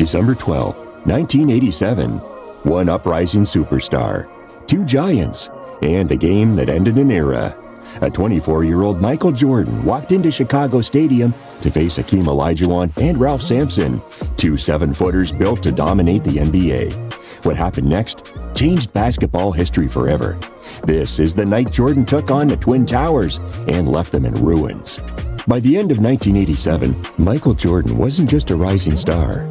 December 12, 1987. One uprising superstar, two giants, and a game that ended an era. A 24-year-old Michael Jordan walked into Chicago Stadium to face Hakeem Olajuwon and Ralph Sampson, two 7-footers built to dominate the NBA. What happened next changed basketball history forever. This is the night Jordan took on the Twin Towers and left them in ruins. By the end of 1987, Michael Jordan wasn't just a rising star.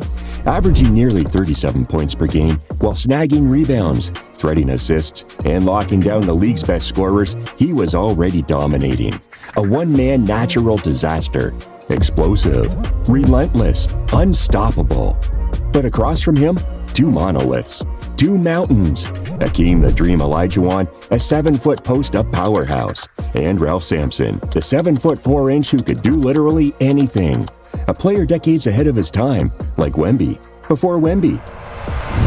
Averaging nearly 37 points per game while snagging rebounds, threading assists, and locking down the league's best scorers, he was already dominating. A one-man natural disaster. Explosive, relentless, unstoppable. But across from him, two monoliths, two mountains. Hakeem the Dream Olajuwon, a 7-foot post-up powerhouse, and Ralph Sampson, the 7-foot 4-inch who could do literally anything. A player decades ahead of his time, like Wemby, before Wemby.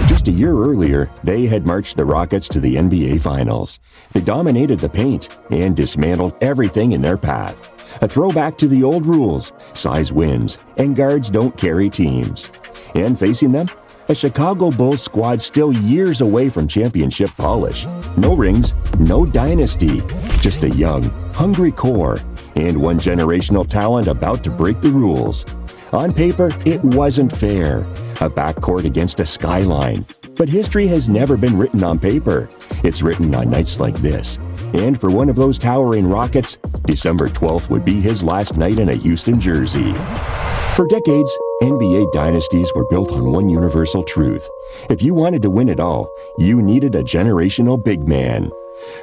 Just a year earlier, they had marched the Rockets to the NBA Finals. They dominated the paint and dismantled everything in their path. A throwback to the old rules: size wins, and guards don't carry teams. And facing them, a Chicago Bulls squad still years away from championship polish. No rings, no dynasty, just a young, hungry core and one generational talent about to break the rules. On paper, it wasn't fair. A backcourt against a skyline. But history has never been written on paper. It's written on nights like this. And for one of those towering Rockets, December 12th would be his last night in a Houston jersey. For decades, NBA dynasties were built on one universal truth. If you wanted to win it all, you needed a generational big man.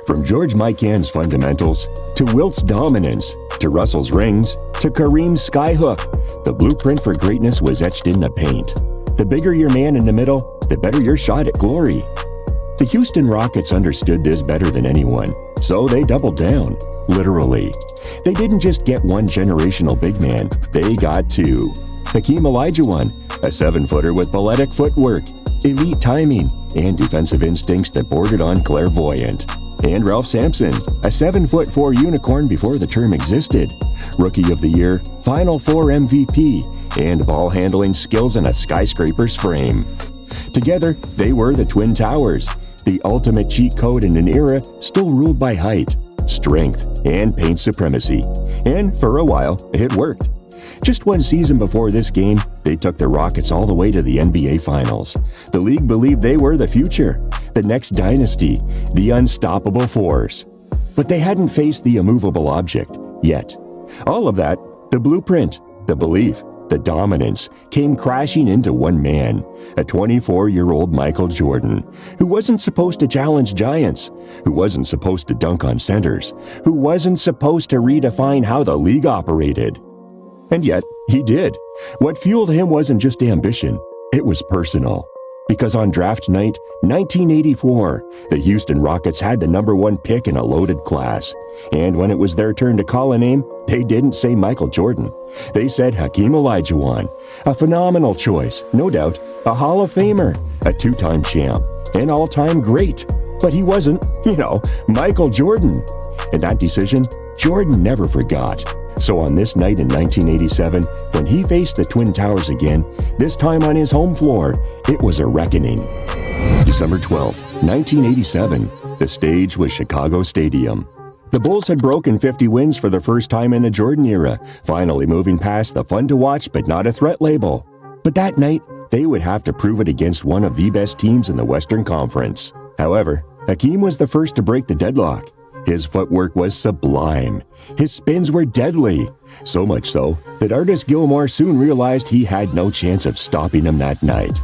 From George Mikan's fundamentals, to Wilt's dominance, to Russell's rings, to Kareem's skyhook, the blueprint for greatness was etched in the paint. The bigger your man in the middle, the better your shot at glory. The Houston Rockets understood this better than anyone, so they doubled down, literally. They didn't just get one generational big man, they got two. Hakeem Olajuwon, a 7-footer with balletic footwork, elite timing, and defensive instincts that bordered on clairvoyant. And Ralph Sampson, a 7'4" unicorn before the term existed. Rookie of the Year, Final Four MVP, and ball-handling skills in a skyscraper's frame. Together, they were the Twin Towers, the ultimate cheat code in an era still ruled by height, strength, and paint supremacy. And for a while, it worked. Just one season before this game, they took the Rockets all the way to the NBA Finals. The league believed they were the future, the next dynasty, the unstoppable force. But they hadn't faced the immovable object yet. All of that, the blueprint, the belief, the dominance, came crashing into one man, a 24-year-old Michael Jordan, who wasn't supposed to challenge giants, who wasn't supposed to dunk on centers, who wasn't supposed to redefine how the league operated. And yet, he did. What fueled him wasn't just ambition, it was personal. Because on draft night, 1984, the Houston Rockets had the #1 pick in a loaded class. And when it was their turn to call a name, they didn't say Michael Jordan. They said Hakeem Olajuwon. A phenomenal choice, no doubt, a Hall of Famer, a 2-time champ, an all-time great. But he wasn't, Michael Jordan. And that decision, Jordan never forgot. So on this night in 1987, when he faced the Twin Towers again, this time on his home floor, it was a reckoning. December 12th, 1987, the stage was Chicago Stadium. The Bulls had broken 50 wins for the first time in the Jordan era, finally moving past the fun-to-watch but not a threat label. But that night, they would have to prove it against one of the best teams in the Western Conference. However, Hakeem was the first to break the deadlock. His footwork was sublime. His spins were deadly. So much so that artist Gilmore soon realized he had no chance of stopping him that night.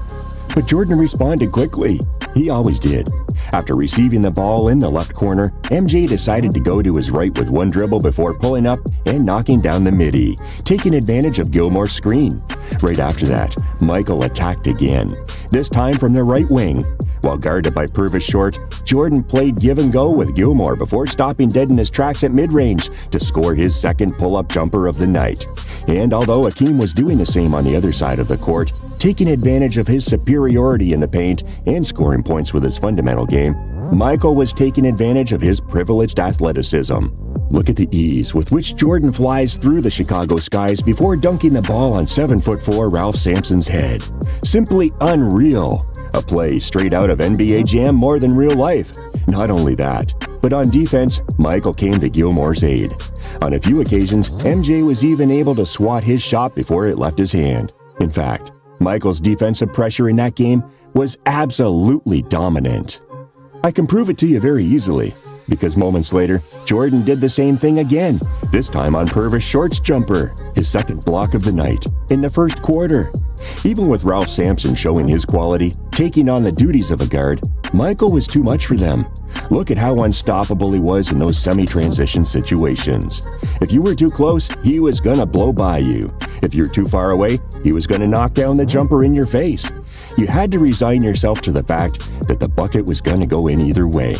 But Jordan responded quickly. He always did. After receiving the ball in the left corner, MJ decided to go to his right with one dribble before pulling up and knocking down the midi, taking advantage of Gilmore's screen. Right after that, Michael attacked again, this time from the right wing. While guarded by Purvis Short, Jordan played give and go with Gilmore before stopping dead in his tracks at mid-range to score his second pull-up jumper of the night. And although Hakeem was doing the same on the other side of the court, taking advantage of his superiority in the paint and scoring points with his fundamental game, Michael was taking advantage of his privileged athleticism. Look at the ease with which Jordan flies through the Chicago skies before dunking the ball on 7'4" Ralph Sampson's head. Simply unreal. A play straight out of NBA Jam more than real life. Not only that, but on defense, Michael came to Gilmore's aid. On a few occasions, MJ was even able to swat his shot before it left his hand. In fact, Michael's defensive pressure in that game was absolutely dominant. I can prove it to you very easily, because moments later, Jordan did the same thing again, this time on Purvis Short's jumper, his second block of the night, in the first quarter. Even with Ralph Sampson showing his quality, taking on the duties of a guard, Michael was too much for them. Look at how unstoppable he was in those semi-transition situations. If you were too close, he was gonna blow by you. If you're too far away, he was gonna knock down the jumper in your face. You had to resign yourself to the fact that the bucket was gonna go in either way.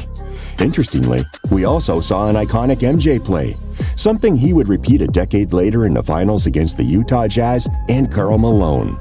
Interestingly, we also saw an iconic MJ play, something he would repeat a decade later in the finals against the Utah Jazz and Karl Malone.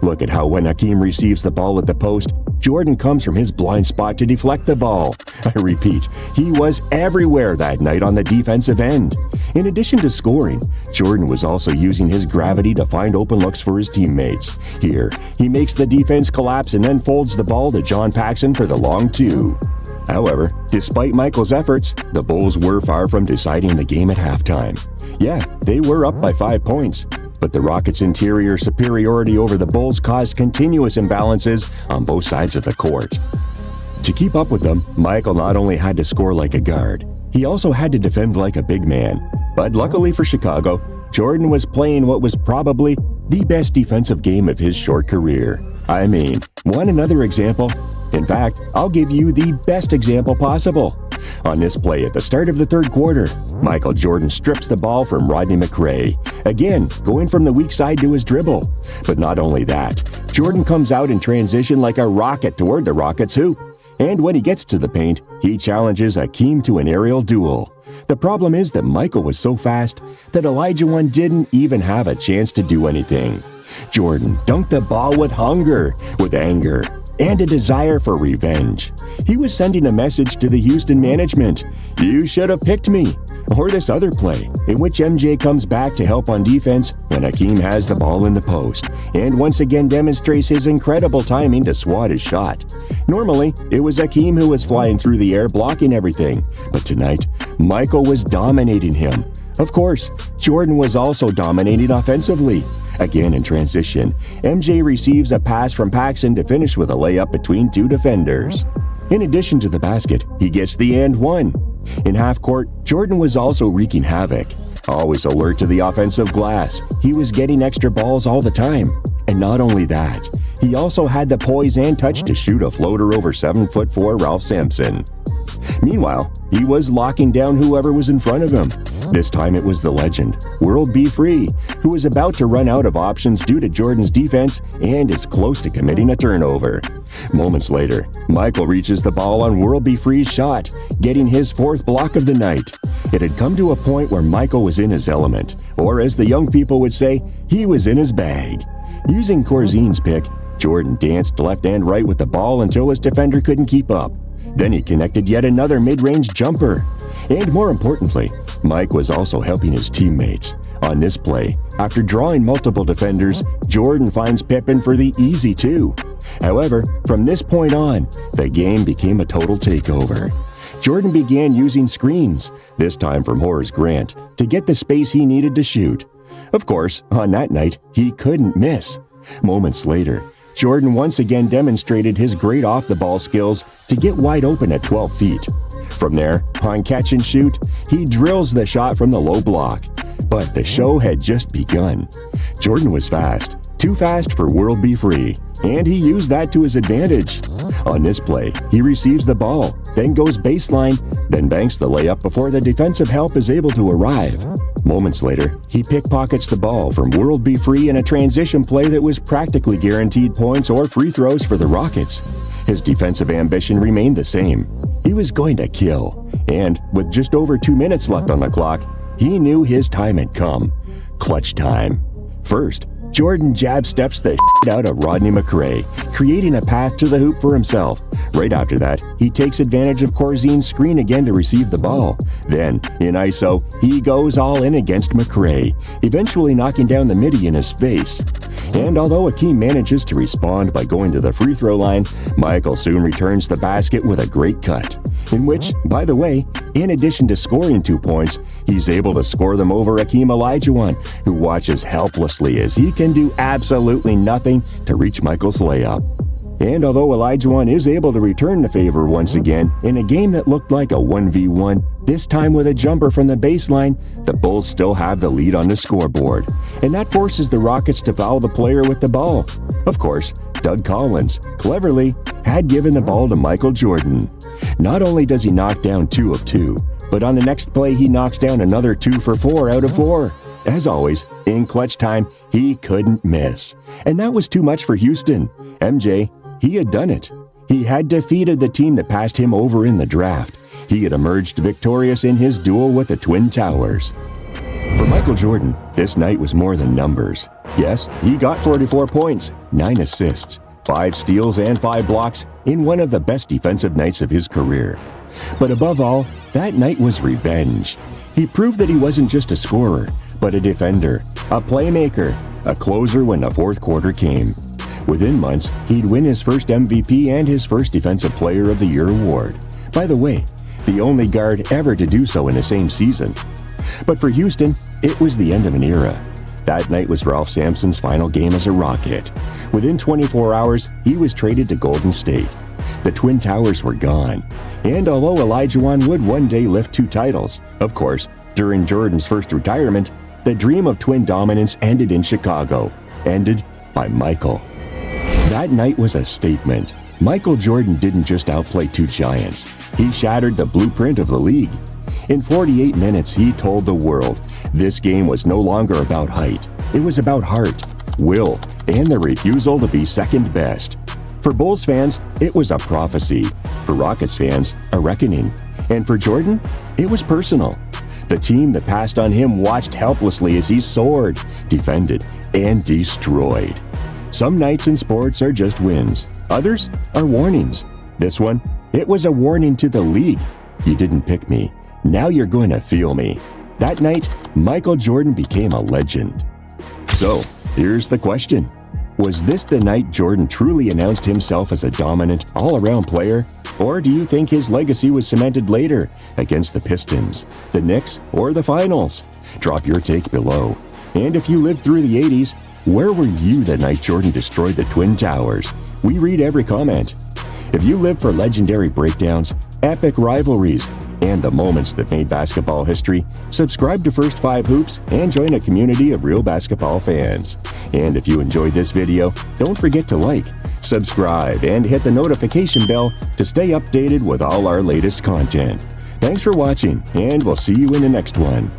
Look at how when Hakeem receives the ball at the post, Jordan comes from his blind spot to deflect the ball. I repeat, he was everywhere that night on the defensive end. In addition to scoring, Jordan was also using his gravity to find open looks for his teammates. Here, he makes the defense collapse and then folds the ball to John Paxson for the long two. However, despite Michael's efforts, the Bulls were far from deciding the game at halftime. Yeah, they were up by 5 points, but the Rockets' interior superiority over the Bulls caused continuous imbalances on both sides of the court. To keep up with them, Michael not only had to score like a guard, he also had to defend like a big man. But luckily for Chicago, Jordan was playing what was probably the best defensive game of his short career. I mean, want another example? In fact, I'll give you the best example possible. On this play at the start of the third quarter, Michael Jordan strips the ball from Rodney McRae, again going from the weak side to his dribble. But not only that, Jordan comes out in transition like a rocket toward the Rockets' hoop. And when he gets to the paint, he challenges Hakeem to an aerial duel. The problem is that Michael was so fast that Olajuwon didn't even have a chance to do anything. Jordan dunked the ball with hunger, with anger, and a desire for revenge. He was sending a message to the Houston management, "You should have picked me." Or this other play, in which MJ comes back to help on defense when Hakeem has the ball in the post, and once again demonstrates his incredible timing to swat his shot. Normally, it was Hakeem who was flying through the air blocking everything, but tonight, Michael was dominating him. Of course, Jordan was also dominating offensively. Again in transition, MJ receives a pass from Paxson to finish with a layup between two defenders. In addition to the basket, he gets the and one. In half court, Jordan was also wreaking havoc. Always alert to the offensive glass, he was getting extra balls all the time. And not only that, he also had the poise and touch to shoot a floater over 7'4" Ralph Sampson. Meanwhile, he was locking down whoever was in front of him. This time it was the legend, World B. Free, who was about to run out of options due to Jordan's defense and is close to committing a turnover. Moments later, Michael reaches the ball on World B. Free's shot, getting his fourth block of the night. It had come to a point where Michael was in his element, or as the young people would say, he was in his bag. Using Corzine's pick, Jordan danced left and right with the ball until his defender couldn't keep up. Then he connected yet another mid-range jumper. And more importantly, Mike was also helping his teammates. On this play, after drawing multiple defenders, Jordan finds Pippen for the easy two. However, from this point on, the game became a total takeover. Jordan began using screens, this time from Horace Grant, to get the space he needed to shoot. Of course, on that night, he couldn't miss. Moments later, Jordan once again demonstrated his great off-the-ball skills to get wide open at 12 feet. From there, on catch and shoot, he drills the shot from the low block. But the show had just begun. Jordan was fast, too fast for World B. Free, and he used that to his advantage. On this play, he receives the ball, then goes baseline, then banks the layup before the defensive help is able to arrive. Moments later, he pickpockets the ball from World B. Free in a transition play that was practically guaranteed points or free throws for the Rockets. His defensive ambition remained the same. He was going to kill, and with just over 2 minutes left on the clock, he knew his time had come. Clutch time. First, Jordan jab steps the shit out of Rodney McRae, creating a path to the hoop for himself, Right after that, he takes advantage of Corzine's screen again to receive the ball. Then, in ISO, he goes all in against McRae, eventually knocking down the midi in his face. And although Hakeem manages to respond by going to the free throw line, Michael soon returns the basket with a great cut, in which, by the way, in addition to scoring 2 points, he's able to score them over Hakeem Olajuwon, who watches helplessly as he can do absolutely nothing to reach Michael's layup. And although Olajuwon is able to return the favor once again, in a game that looked like a 1v1, this time with a jumper from the baseline, the Bulls still have the lead on the scoreboard. And that forces the Rockets to foul the player with the ball. Of course, Doug Collins, cleverly, had given the ball to Michael Jordan. Not only does he knock down 2 of 2, but on the next play he knocks down another 2 for 4 out of 4. As always, in clutch time, he couldn't miss. And that was too much for Houston. MJ, he had done it. He had defeated the team that passed him over in the draft. He had emerged victorious in his duel with the Twin Towers. For Michael Jordan, this night was more than numbers. Yes, he got 44 points, 9 assists, 5 steals and 5 blocks in one of the best defensive nights of his career. But above all, that night was revenge. He proved that he wasn't just a scorer, but a defender, a playmaker, a closer when the fourth quarter came. Within months, he'd win his first MVP and his first Defensive Player of the Year award. By the way, the only guard ever to do so in the same season. But for Houston, it was the end of an era. That night was Ralph Sampson's final game as a Rocket. Within 24 hours, he was traded to Golden State. The Twin Towers were gone. And although Olajuwon would one day lift 2 titles, of course, during Jordan's first retirement, the dream of twin dominance ended in Chicago, ended by Michael. That night was a statement. Michael Jordan didn't just outplay 2 giants. He shattered the blueprint of the league. In 48 minutes, he told the world this game was no longer about height. It was about heart, will, and the refusal to be second best. For Bulls fans, it was a prophecy. For Rockets fans, a reckoning. And for Jordan, it was personal. The team that passed on him watched helplessly as he soared, defended, and destroyed. Some nights in sports are just wins. Others are warnings. This one, it was a warning to the league. You didn't pick me. Now you're going to feel me. That night, Michael Jordan became a legend. So, here's the question. Was this the night Jordan truly announced himself as a dominant, all-around player? Or do you think his legacy was cemented later against the Pistons, the Knicks, or the Finals? Drop your take below. And if you lived through the 80s, where were you the night Jordan destroyed the Twin Towers? We read every comment. If you live for legendary breakdowns, epic rivalries, and the moments that made basketball history, subscribe to First 5 Hoops and join a community of real basketball fans. And if you enjoyed this video, don't forget to like, subscribe, and hit the notification bell to stay updated with all our latest content. Thanks for watching, and we'll see you in the next one.